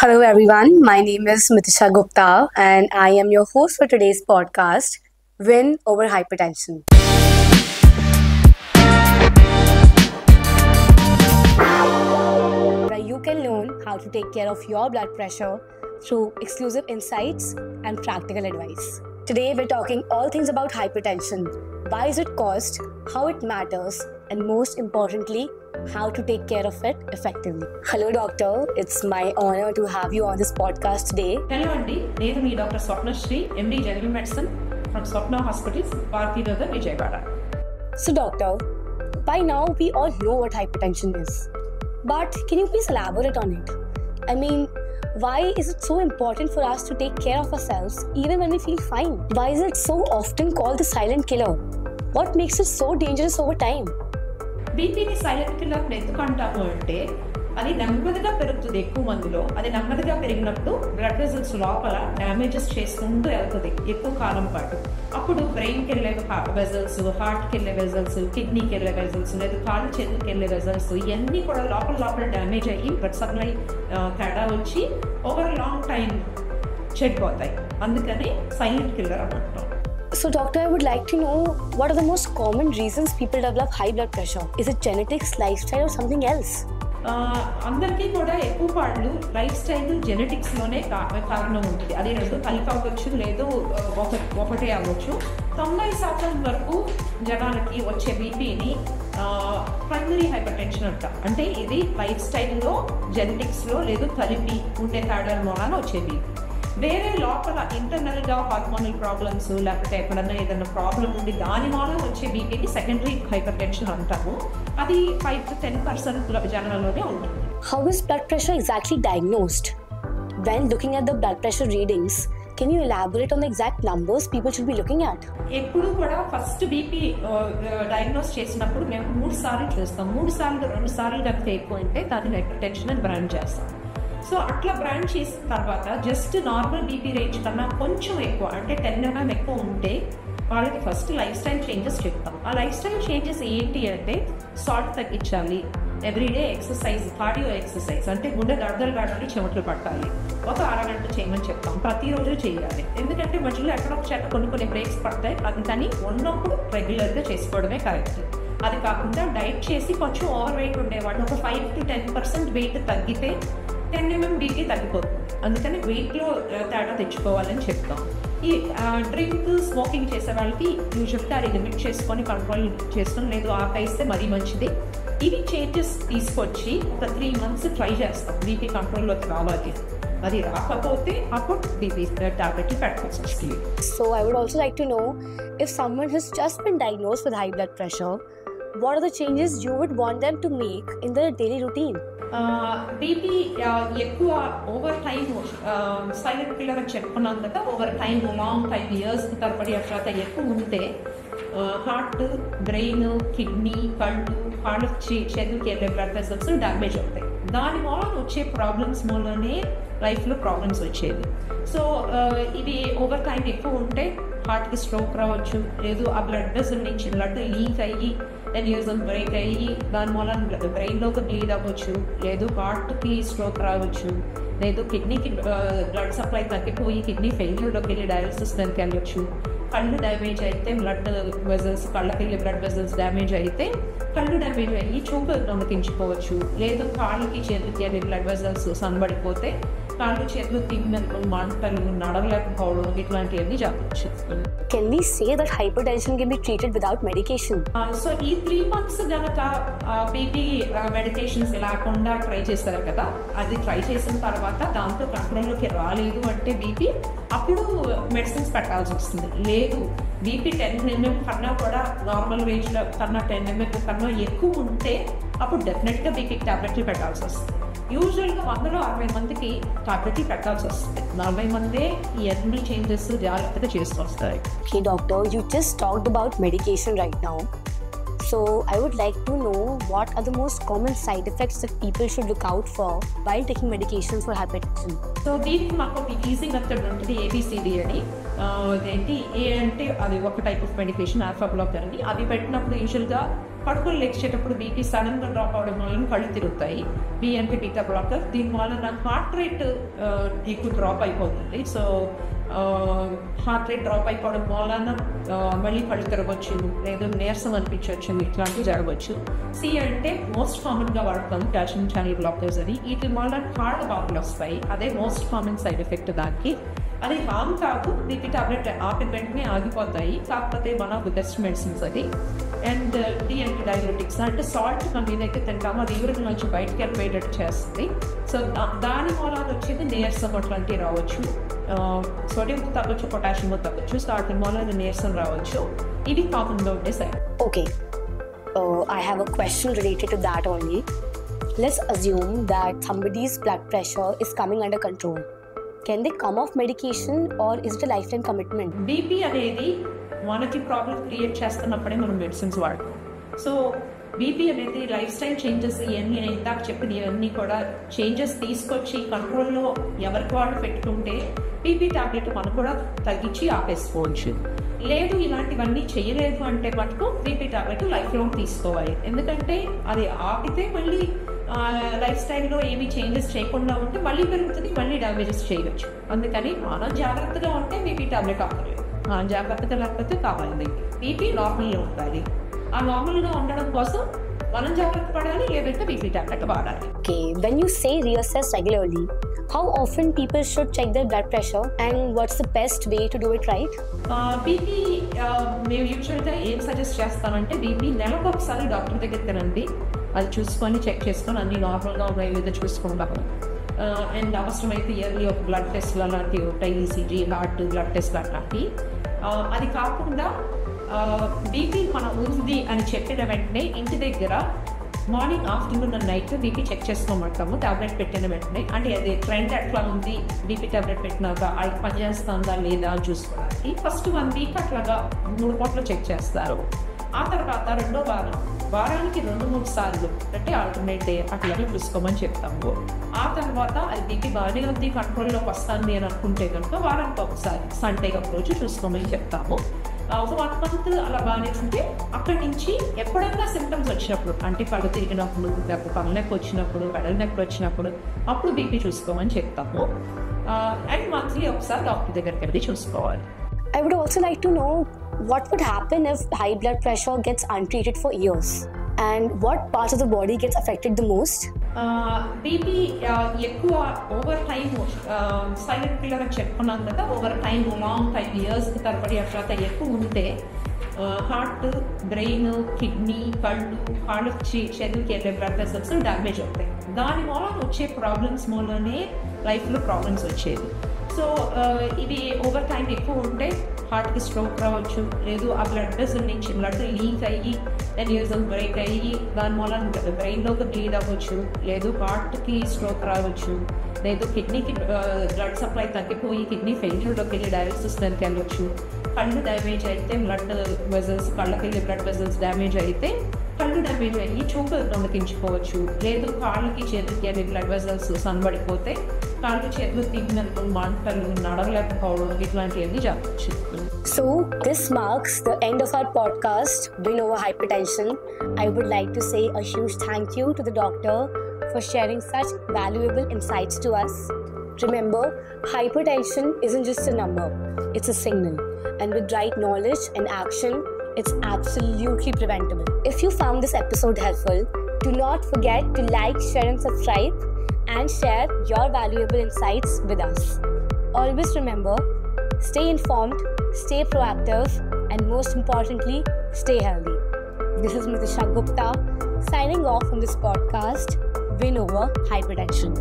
Hello, everyone. My name is Mitisha Gupta, and I am your host for today's podcast, Win Over Hypertension. Where you can learn how to take care of your blood pressure through exclusive insights and practical advice. Today, we're talking all things about hypertension. Why is it caused, how it matters, and most importantly, how to take care of it effectively. Hello, doctor. It's my honor to have you on this podcast today. Hello, Andy. నేను మీ doctor Swapna Shri MD General Medicine from Swapna Hospitals, Bharati Nagar, Vijayawada. So, doctor, by now we all know what hypertension is. But can you please elaborate on it? I mean, why is it so important for us to take care of ourselves even when we feel fine? Why is it so often called the silent killer? What makes it so dangerous over time? బీపీని silent killer ఎందుకు అంటాము అంటే అది నెమ్మదిగా పెరుగుతుంది. ఎక్కువ మందిలో అది నెమ్మదిగా పెరిగినప్పుడు బ్లడ్ వెజల్స్ లోపల డ్యామేజెస్ చేసుకుంటూ వెళ్తుంది ఎక్కువ కాలం పాటు. అప్పుడు బ్రెయిన్కి వెళ్ళే వెజల్స్, హార్ట్కి వెళ్ళే వెజల్స్, కిడ్నీకి వెళ్ళే వెజల్స్, లేదా కాళ్ళు చేతులకి వెళ్ళే వెజల్స్ ఇవన్నీ కూడా లోపల డ్యామేజ్ అయ్యి బ్లడ్ సప్లై తేడా వచ్చి ఓవర్ లాంగ్ టైం చెడిపోతాయి. అందుకని సైలెంట్ కిల్లర్ అని అంటాం. So, doctor, I would like to know what are the most common reasons people develop high blood pressure? Is it genetics, lifestyle, or something else? అందరికీ కూడా ఎక్కువ పాటలు life style జెనెటిక్స్లోనే కారణం ఉంటుంది. అది రెండు కలిపి అవ్వచ్చు, లేదు ఒకటే అవ్వచ్చు. 90% వరకు జనాలకి వచ్చే బీపీని ప్రైమరీ హైపర్ టెన్షన్ అంట. అంటే ఇది లైఫ్ స్టైల్లో జెనెటిక్స్లో లేదు కలిపి ఉండే తేడాల మూలాన వచ్చే బీపీ. వేరే లోపల ఇంటర్నల్గా హార్మోనల్ ప్రాబ్లమ్స్ లేకపోతే ఎక్కడన్నా ఏదైనా ప్రాబ్లం ఉండి దాని మూలం వచ్చే బీపీని సెకండరీ హైపర్ టెన్షన్ అంటాము. అది 5 to 10% జనాల్లోనే ఉంటుంది. How is blood pressure exactly diagnosed? When looking at the blood pressure readings, can you elaborate on the exact numbers people should be looking at? ఎప్పుడు కూడా ఫస్ట్ బీపీ డయాగ్నోస్ చేసినప్పుడు మేము 3 సార్లు చూస్తాం. 3 సార్లు 2 సార్లు కనుక ఎక్కువ అంటే దాన్ని హైపర్ టెన్షన్ అని బ్రాండ్ చేస్తాం. సో అట్లా బ్రాండ్ చేసిన తర్వాత జస్ట్ నార్మల్ బీపీ రేంజ్ కన్నా కొంచెం ఎక్కువ అంటే 10 mm ఎక్కువ ఉంటే వాళ్ళకి ఫస్ట్ లైఫ్ స్టైల్ చేంజెస్ చెప్తాం. ఆ లైఫ్ స్టైల్ చేంజెస్ ఏంటి అంటే సాల్ట్ తగ్గించాలి, ఎవ్రీడే ఎక్సర్సైజ్, కార్డియో ఎక్సర్సైజ్ అంటే గుండె గడగడని చెమటలు పట్టాలి, ఒక అరగంట చేయమని చెప్తాం. ప్రతిరోజు చేయాలి. ఎందుకంటే మధ్యలో ఎక్కడొక చేత కొన్ని బ్రేక్స్ పడతాయి. అందుకని ఉన్నప్పుడు రెగ్యులర్గా చేసుకోవడమే కరెక్ట్. అది కాకుండా డైట్ చేసి కొంచెం ఓవర్ వెయిట్ ఉండేవాళ్ళు ఒక 5 to 10% వెయిట్ తగ్గితే 10 mm బీపీ తగ్గిపోతుంది. అందుకని వెయిట్లో తేడా తెచ్చుకోవాలని చెప్తాం. ఈ డ్రింక్ స్మోకింగ్ చేసే వాళ్ళకి యూజువల్గా అది లిమిట్ చేసుకొని కంట్రోల్ చేసుకొని లేదు ఆపేస్తే మరీ మంచిది. ఇవి చేంజెస్ తీసుకొచ్చి ఒక 3 months ట్రై చేస్తాం బీపీ కంట్రోల్లోకి రావాలి. అది రాకపోతే అప్పుడు బీపీ టాబ్లెట్ పెట్టాల్సి వస్తుంది. So I would also like to know, if someone has just been diagnosed with high blood pressure, what are the changes you would want them to make in their daily routine? BP ఎక్కువ over time silent killer అని చెప్పుకున్నాం కదా, over time long time years తరబడి అట్లా ఎక్కువ ఉంటే heart, brain, kidney, కాళ్ళు చేతులకి వెళ్ళే బ్లడ్ వెసల్స్ డ్యామేజ్ అవుతాయి. దాని మూలన వచ్చే ప్రాబ్లమ్స్ మూలనే లైఫ్లో ప్రాబ్లమ్స్ వచ్చేది. సో ఇవి ఓవర్ టైం ఎక్కువ ఉంటే హార్ట్కి స్ట్రోక్ రావచ్చు, లేదు ఆ బ్లడ్ వెసల్ నుంచి బ్లడ్ లీక్ అయ్యి ఎన్యూజన్ బ్రేక్ అయ్యి దాని మూలన బ్రెయిన్లోకి బ్లీడ్ అవ్వచ్చు, లేదు హార్ట్కి స్ట్రోక్ రావచ్చు, లేదు కిడ్నీకి బ్లడ్ సప్లై తగ్గిపోయి కిడ్నీ ఫెయిల్యూర్లోకి వెళ్ళి డయాలసిస్ దానికి వెళ్ళవచ్చు. కళ్ళు డ్యామేజ్ అయితే బ్లడ్ వెజల్స్, కళ్ళకి వెళ్ళి బ్లడ్ వెజల్స్ డ్యామేజ్ అయితే కళ్ళు డ్యామేజ్ అయ్యి చూపు నమ్మకించుకోవచ్చు, లేదు కాళ్ళకి చేతులకి వెళ్ళి బ్లడ్ వెజల్స్ సన్నబడిపోతే కాళ్ళు చేతులు తిమ్మెలు, మంటలు, నడవలేకపోవడం ఇట్లాంటివన్నీ జరగవచ్చు. Can we say that hypertension can be treated without medication? So ఈ 3 months కనుక బీపీ మెడికేషన్స్ లేకుండా ట్రై చేస్తారు కదా, అది ట్రై చేసిన తర్వాత దాంతో కంట్రోల్లోకి రాలేదు అంటే బీపీ అప్పుడు మెడిసిన్స్ పెట్టాల్సి వస్తుంది. లేదు బీపీ 10 mm కన్నా కూడా నార్మల్ రేంజ్లో కన్నా 10 mm కన్నా ఎక్కువ ఉంటే అప్పుడు డెఫినెట్గా బీపీ టాబ్లెట్లు పెట్టాల్సి వస్తుంది. యూజువల్గా 100లో 60 మందికి టాబ్లెట్లు పెట్టాల్సి వస్తుంది. 40 మందే ఈ అన్ని చేంజెస్ జాగ్రత్తగా చేస్తూ వస్తాయి. Okay, doctor, you just talked about medication right now. So I would like to know what are the most common side effects that people should look out for while taking medications for hypertension. So దీనికి మాకు ఒక easy method ఉంటుంది, ABCD అని. అదేంటి ఏ అంటే అది ఒక type of medication, alpha blocker అని. అది పెట్టినప్పుడు యూజువల్గా పడుకొని లేచేటప్పుడు బీపీ సడన్ గా డ్రాప్ అవడం వల్ల కళ్ళు తిరుగుతాయి. బిఎన్పి బీటా బ్లాకర్ దీని వలన హార్ట్ రేట్ ఎక్కువ డ్రాప్ అయిపోతుంది. సో హార్ట్ రేట్ డ్రాప్ అయిపోవడం వలన మళ్ళీ కళ్ళు తిరగవచ్చు, లేదా నీరసం అనిపించవచ్చు, ఇట్లాంటివి జరగవచ్చు. సి అంటే మోస్ట్ కామన్ గా వాడతాం కాల్షియం ఛానల్ బ్లాకర్స్ అని. వీటి వల్ల కాళ్ళ బాబులు వస్తాయి. అదే మోస్ట్ కామన్ సైడ్ ఎఫెక్ట్ దానికి. అది హామ్ కాదు, బీపీ టాబ్లెట్ ఆపిన వెంటనే ఆగిపోతాయి. కాకపోతే one of the best medicines అది. అండ్ యాంటీ డయాబెటిక్స్ అంటే సాల్ట్ మనం ఏదైతే తింటామో అది యూరిన్ నుంచి బయటకి వెళ్ళిపోయేటట్టు చేస్తుంది. సో దాని మూలాన వచ్చేది నీరసం అట్లాంటివి రావచ్చు. సోడియం తగ్గొచ్చు, పొటాషియం తగ్గొచ్చు. సో వాటి మూలాన నీరసం రావచ్చు. ఇది కామన్గా ఉండే side. Okay, I have a question related to that only. Let's assume that somebody's blood pressure is coming under control. Can they come off medication or is it a lifetime commitment? BP అనేది మనకి problem create చేస్తున్నప్పుడే మనం medicines వాడతాం. So BP అనేది life style changes ఇవన్నీ నేను ఇందాక చెప్పిన ఇవన్నీ కూడా చేంజెస్ తీసుకొచ్చి కంట్రోల్లో ఎవరికి వాళ్ళు పెట్టుకుంటే బీపీ టాబ్లెట్ మనం కూడా తగ్గించి ఆపేసుకోవచ్చు. లేదు ఇలాంటివన్నీ చేయలేదు అంటే మటుకు బీపీ టాబ్లెట్ లైఫ్ లాంగ్ తీసుకోవాలి. ఎందుకంటే అది ఆపితే మళ్ళీ లైఫ్ స్టైల్లో ఏమి చేంజెస్ చేయకుండా ఉంటే మళ్ళీ పెరుగుతుంది, మళ్ళీ డ్యామేజెస్ చేయవచ్చు. అందుకని మనం జాగ్రత్తగా ఉంటే బీపీ టాబ్లెట్ ఆపలేదు, జాగ్రత్తగా లేకపోతే కావాలి. బీపీ నార్మల్గా ఉండాలి. ఆ నార్మల్గా ఉండడం కోసం మనం జాగ్రత్త పడాలి, లేదంటే బీపీ టాబ్లెట్ వాడాలి. Okay, when you say reassess regularly, how often people should check their blood pressure and what's the best way to do it right? BP మేము యూజువల్గా ఏం సజెస్ట్ చేస్తామంటే బీపీ నెలకు ఒకసారి డాక్టర్ దగ్గరికి రండి. అది చూసుకొని చెక్ చేసుకొని అన్ని నార్మల్గా ఉన్నాయి లేదా చూసుకుంటాము. అండ్ అవసరమైతే ఇయర్లీ ఒక బ్లడ్ టెస్ట్లు అలాంటివి ఉంటాయి, ఈసీజీ, హార్ట్ బ్లడ్ టెస్ట్ అలాంటివి. అది కాకుండా బీపీ మనం ఉంది అని చెప్పిన వెంటనే ఇంటి దగ్గర morning, afternoon and night BP check చేసుకోమంటాము టాబ్లెట్ పెట్టిన వెంటనే. అంటే అది ట్రెండ్ ఎట్లా ఉంది, బీపీ టాబ్లెట్ పెట్టినాక అది పనిచేస్తుందా లేదా అని చూసుకోవడానికి ఫస్ట్ 1 వీక్ అట్లాగా 3 పూటలు చెక్ చేస్తారు. ఆ తర్వాత రెండో వారానికి 2-3 సార్లు అంటే ఆల్టర్నేట్ డే అట్లా చూసుకోమని చెప్తాము. ఆ తర్వాత అది బీపీ బాగానే ఉంది, కంట్రోల్లోకి వస్తుంది అని అనుకుంటే కనుక వారానికి ఒకసారి సండే ఒక రోజు చూసుకోమని చెప్తాము. ఒక 1 మంత్ అలా బాగానే ఉంటే అక్కడి నుంచి ఎప్పుడైనా సిమ్టమ్స్ వచ్చినప్పుడు, అంటే కళ్ళు తిరిగినప్పుడు, లేకపోతే పళ్ళ నొప్పి వచ్చినప్పుడు, పెడల నొప్పి వచ్చినప్పుడు అప్పుడు బీపీ చూసుకోమని చెప్తాము. అండ్ మంత్లీ ఒకసారి డాక్టర్ దగ్గరికి వెళ్ళి చూసుకోవాలి. I would also like to know what would happen if high blood pressure gets untreated for years and what parts of the body gets affected the most? BP ఎక్కువ over time silent killer అని చెప్పుకున్నాం కదా, over time long 5 years తరబడి అట్లా ఎక్కువ ఉంటే heart, brain, kidney, కళ్ళు, కాళ్ళు చేతులకి వెళ్ళే బ్లడ్ వెసల్స్ డ్యామేజ్ అవుతాయి. దాని మూలన వచ్చే ప్రాబ్లమ్స్ మూలనే లైఫ్లో ప్రాబ్లమ్స్ వచ్చేది. సో ఇది ఓవర్ టైం ఎక్కువ ఉంటే హార్ట్కి స్ట్రోక్ రావచ్చు, లేదు ఆ బ్లడ్ వెసల్ నుంచి బ్లడ్ లీక్ అయ్యి న్యూజల్ బ్రేక్ అయ్యి దాని మూలన బ్రెయిన్లోకి బ్లీడ్ అవ్వచ్చు, లేదు హార్ట్కి స్ట్రోక్ రావచ్చు, లేదు కిడ్నీకి బ్లడ్ సప్లై తగ్గిపోయి కిడ్నీ ఫెయిల్యూర్లోకి వెళ్ళి డయాలిసిస్ దానికి వెళ్ళవచ్చు. కళ్ళు డ్యామేజ్ అయితే బ్లడ్ వెజల్స్, కళ్ళకి వెళ్ళి బ్లడ్ వెజల్స్ డ్యామేజ్ అయితే కళ్ళు డ్యామేజ్ అయ్యి చూపు దొంగకించుకోవచ్చు, లేదు కాళ్ళకి చేతులకి వెళ్ళి బ్లడ్ వెజల్స్ సన్నబడిపోతే కాళ్ళు చేతులు తిరిగినట్టు మంటలు, నడవలేకపోవడం ఇట్లాంటివన్నీ జరగచ్చు. So this marks the end of our podcast, Win Over Hypertension. I would like to say a huge thank you to the doctor for sharing such valuable insights to us. Remember, hypertension isn't just a number, it's a signal. And with right knowledge and action, it's absolutely preventable. If you found this episode helpful, do not forget to like, share and subscribe and share your valuable insights with us. Always remember, stay informed, stay proactive and most importantly, stay healthy. This is Mitisha Gupta signing off from this podcast, Win Over Hypertension.